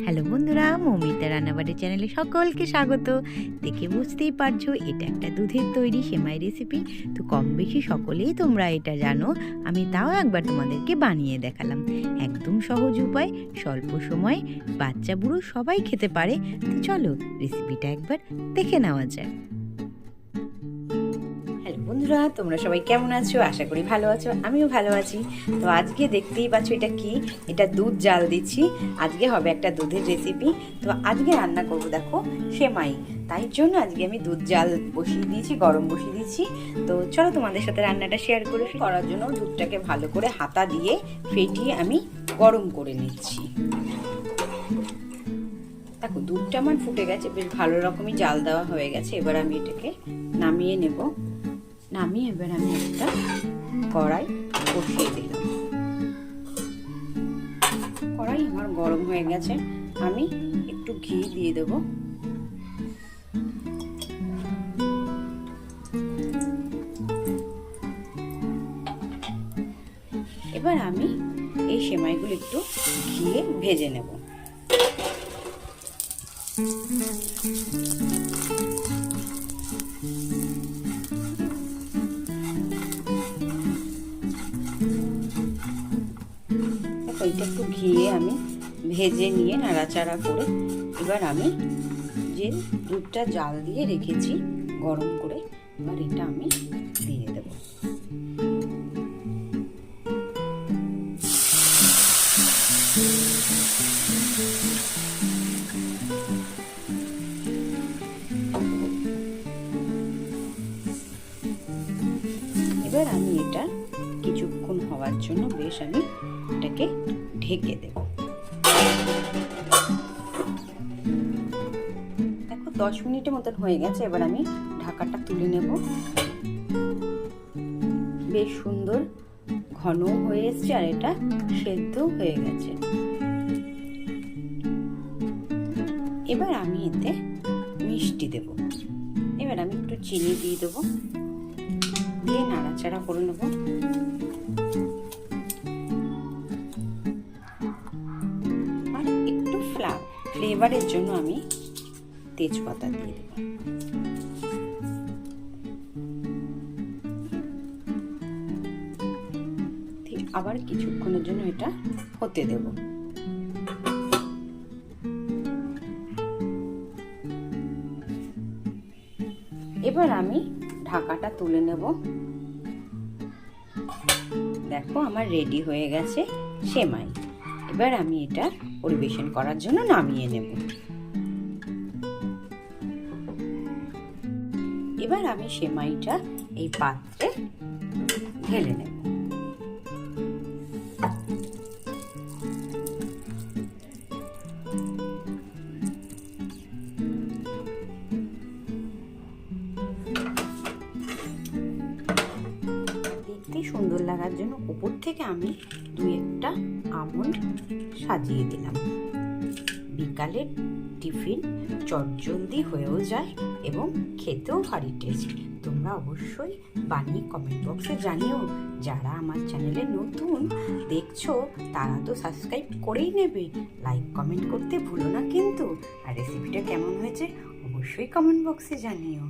Hello বন্ধুরা, মৌমিতা রান্নাবাড়ির চ্যানেলে সকলকে স্বাগত। দেখে বুঝতেই পারছো এটা একটা দুধের তৈরি সেমাই রেসিপি। তো কম বেশি সকলেই তোমরা এটা জানো, আমি তাও একবার তোমাদেরকে বানিয়ে দেখালাম। একদম সহজ উপায়, স্বল্প সময়, বাচ্চা বুড়ো সবাই খেতে পারে। তো চলো রেসিপিটা একবার দেখে নেওয়া যাক। হ্যালো বন্ধুরা, তোমরা সবাই কেমন আছো? আশা করি ভালো আছো, আমিও ভালো আছি। তো আজকে দেখতেই পাচ্ছ এটা কি, এটা দুধ জাল দিচ্ছি। আজকে হবে একটা দুধের রেসিপি। তো আজকে রান্না করবো দেখো সেমাই, তাই জন্য আজকে আমি দুধ জাল বসিয়ে দিয়েছি, গরম বসিয়ে দিয়েছি। তো চলো তোমাদের সাথে রান্নাটা শেয়ার করে করার জন্য দুধটাকে ভালো করে হাতা দিয়ে ফেটিয়ে আমি গরম করে নিচ্ছি। দেখো দুধটা আমার ফুটে গেছে, বেশ ভালো রকমই জাল দেওয়া হয়ে গেছে। এবার আমি এটাকে নামিয়ে নেব। নামিয়ে এবার আমি একটা কড়াই বসিয়ে দিলাম। কড়াই আমার গরম হয়ে গেছে, আমি একটু ঘি দিয়ে দেব। এবার আমি এই সেমাইগুলো একটু ঘিয়ে ভেজে নেব। এটা একটু ঘিয়ে আমি ভেজে নিয়ে নাড়াচাড়া করে এবার আমি যে দুধটা জাল দিয়ে রেখেছি গরম করে, এবার এটা আমি দিয়ে দেব। এবার আমি এটা কিছুক্ষণ হওয়ার জন্য বেশ আমি এটাকে ঢেকে দেব। দেখো 10 মিনিটের মতন হয়ে গেছে। এবার আমি ঢাকাটা তুলে নেব। বেশ সুন্দর ঘন হয়ে এসছে আর এটা সেদ্ধ হয়ে গেছে। এবার আমি এতে মিষ্টি দেব। এবার আমি একটু চিনি দিয়ে দেবো, দিয়ে নাড়াচাড়া করে নেব। আর একটু ফ্লেভারের জন্য আমি তেজপাতা দিয়ে দেব। আবার কিছুক্ষণের জন্য এটা হতে দেব। এবার আমি ঢাকাটা তুলে নেব। দেখো আমার রেডি হয়ে গেছে সেমাই। এবার আমি এটা পরিবেশন করার জন্য নামিয়ে নেব। এবার আমি সেমাইটা এই পাত্রে ঢেলে নেব। সুন্দর লাগার জন্য উপর থেকে আমি 2-1টা আমন্ড সাজিয়ে দিলাম। বিকালের টিফিন চটজলদি হয়েও যায় এবং খেতেও ভারী টেস্ট। তোমরা অবশ্যই বানিয়ে কমেন্ট বক্সে জানিও। যারা আমার চ্যানেলে নতুন দেখছো তারা তো সাবস্ক্রাইব করেই নেবে, লাইক কমেন্ট করতে ভুলো না কিন্তু। আর রেসিপিটা কেমন হয়েছে অবশ্যই কমেন্ট বক্সে জানিও।